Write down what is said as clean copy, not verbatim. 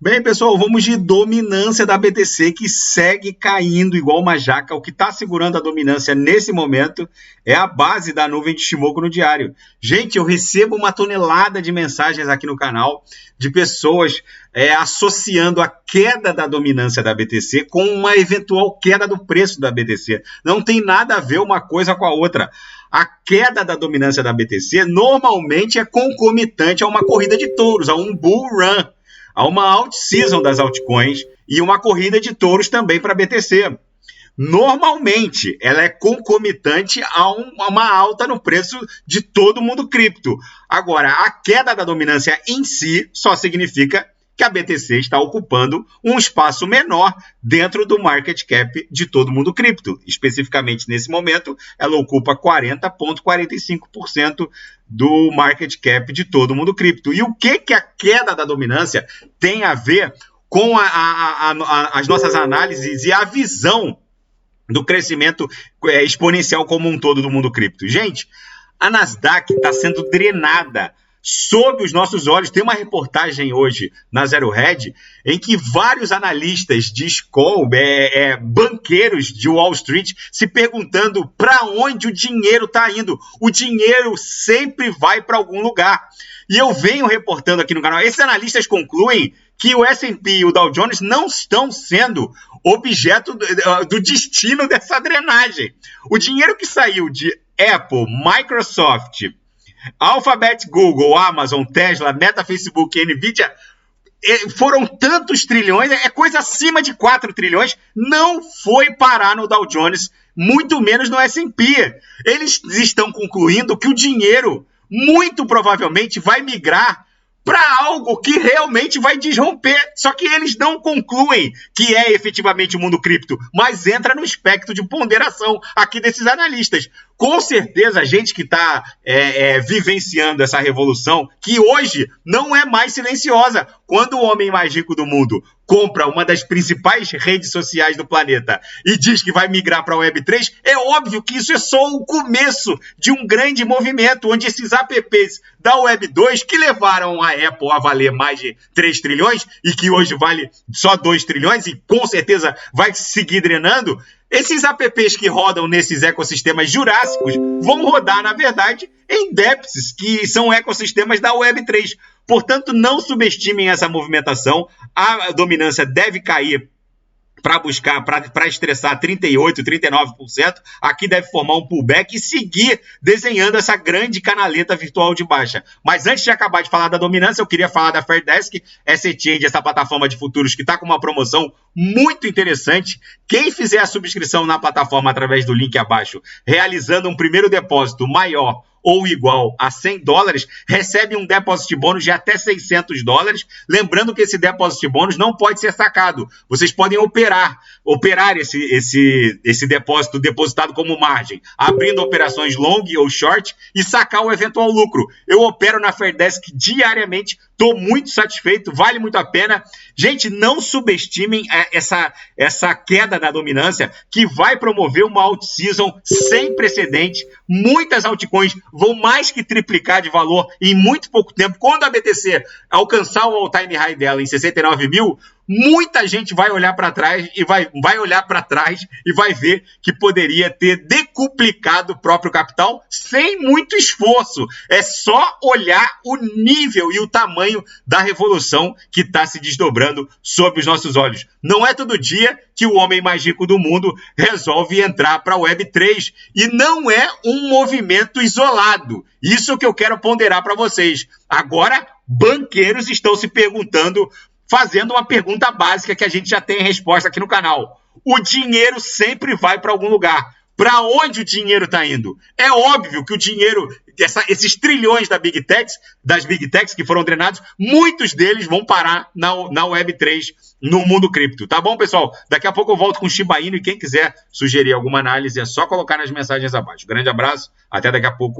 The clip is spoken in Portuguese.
Bem, pessoal, vamos de dominância da BTC, que segue caindo igual uma jaca. O que está segurando a dominância nesse momento é a base da nuvem de Shimoku no diário. Gente, eu recebo uma tonelada de mensagens aqui no canal de pessoas associando a queda da dominância da BTC com uma eventual queda do preço da BTC. Não tem nada a ver uma coisa com a outra. A queda da dominância da BTC normalmente é concomitante a uma corrida de touros, a um bull run. Há uma alt-season das altcoins e uma corrida de touros também para a BTC. Normalmente, ela é concomitante a uma alta no preço de todo mundo cripto. Agora, a queda da dominância em si só significa que a BTC está ocupando um espaço menor dentro do market cap de todo mundo cripto. Especificamente, nesse momento, ela ocupa 40,45% do market cap de todo mundo cripto. E o que a queda da dominância tem a ver com as nossas análises e a visão do crescimento exponencial como um todo do mundo cripto? Gente, a Nasdaq está sendo drenada sob os nossos olhos. Tem uma reportagem hoje na Zero Hedge em que vários analistas de Skoll, banqueiros de Wall Street, se perguntando para onde o dinheiro está indo. O dinheiro sempre vai para algum lugar. E eu venho reportando aqui no canal. Esses analistas concluem que o S&P e o Dow Jones não estão sendo objeto do destino dessa drenagem. O dinheiro que saiu de Apple, Microsoft, Alphabet, Google, Amazon, Tesla, Meta, Facebook e Nvidia foram tantos trilhões, é coisa acima de 4 trilhões, não foi parar no Dow Jones, muito menos no S&P. Eles estão concluindo que o dinheiro muito provavelmente vai migrar para algo que realmente vai desromper. Só que eles não concluem que é efetivamente o mundo cripto, mas entra no espectro de ponderação aqui desses analistas. Com certeza, a gente que está vivenciando essa revolução, que hoje não é mais silenciosa. Quando o homem mais rico do mundo compra uma das principais redes sociais do planeta e diz que vai migrar para a Web3, é óbvio que isso é só o começo de um grande movimento, onde esses apps da Web2, que levaram a Apple a valer mais de 3 trilhões e que hoje vale só 2 trilhões e com certeza vai seguir drenando, esses apps que rodam nesses ecossistemas jurássicos vão rodar, na verdade, em DEPs, que são ecossistemas da Web3. Portanto, não subestimem essa movimentação. A dominância deve cair para estressar 38%, 39%. Aqui deve formar um pullback e seguir desenhando essa grande canaleta virtual de baixa. Mas antes de acabar de falar da dominância, eu queria falar da Fairdesk, essa exchange, essa plataforma de futuros que está com uma promoção muito interessante. Quem fizer a subscrição na plataforma através do link abaixo, realizando um primeiro depósito maior ou igual a $100, recebe um depósito bônus de até $600. Lembrando que esse depósito bônus não pode ser sacado. Vocês podem operar esse depósito depositado como margem, abrindo operações long ou short e sacar o eventual lucro. Eu opero na Fairdesk diariamente, estou muito satisfeito, vale muito a pena. Gente, não subestimem essa queda da dominância, que vai promover uma alt-season sem precedente. Muitas altcoins vão mais que triplicar de valor em muito pouco tempo. Quando a BTC alcançar o all-time high dela em 69 mil, muita gente vai olhar para trás e vai ver que poderia ter decuplicado o próprio capital sem muito esforço. É só olhar o nível e o tamanho da revolução que está se desdobrando sob os nossos olhos. Não é todo dia que o homem mais rico do mundo resolve entrar para a Web3. E não é um movimento isolado. Isso que eu quero ponderar para vocês. Agora, banqueiros estão se perguntando, fazendo uma pergunta básica que a gente já tem resposta aqui no canal. O dinheiro sempre vai para algum lugar. Para onde o dinheiro está indo? É óbvio que o dinheiro, esses trilhões das Big Techs que foram drenados, muitos deles vão parar na Web3, no mundo cripto. Tá bom, pessoal? Daqui a pouco eu volto com o Shiba Inu e quem quiser sugerir alguma análise é só colocar nas mensagens abaixo. Grande abraço, até daqui a pouco.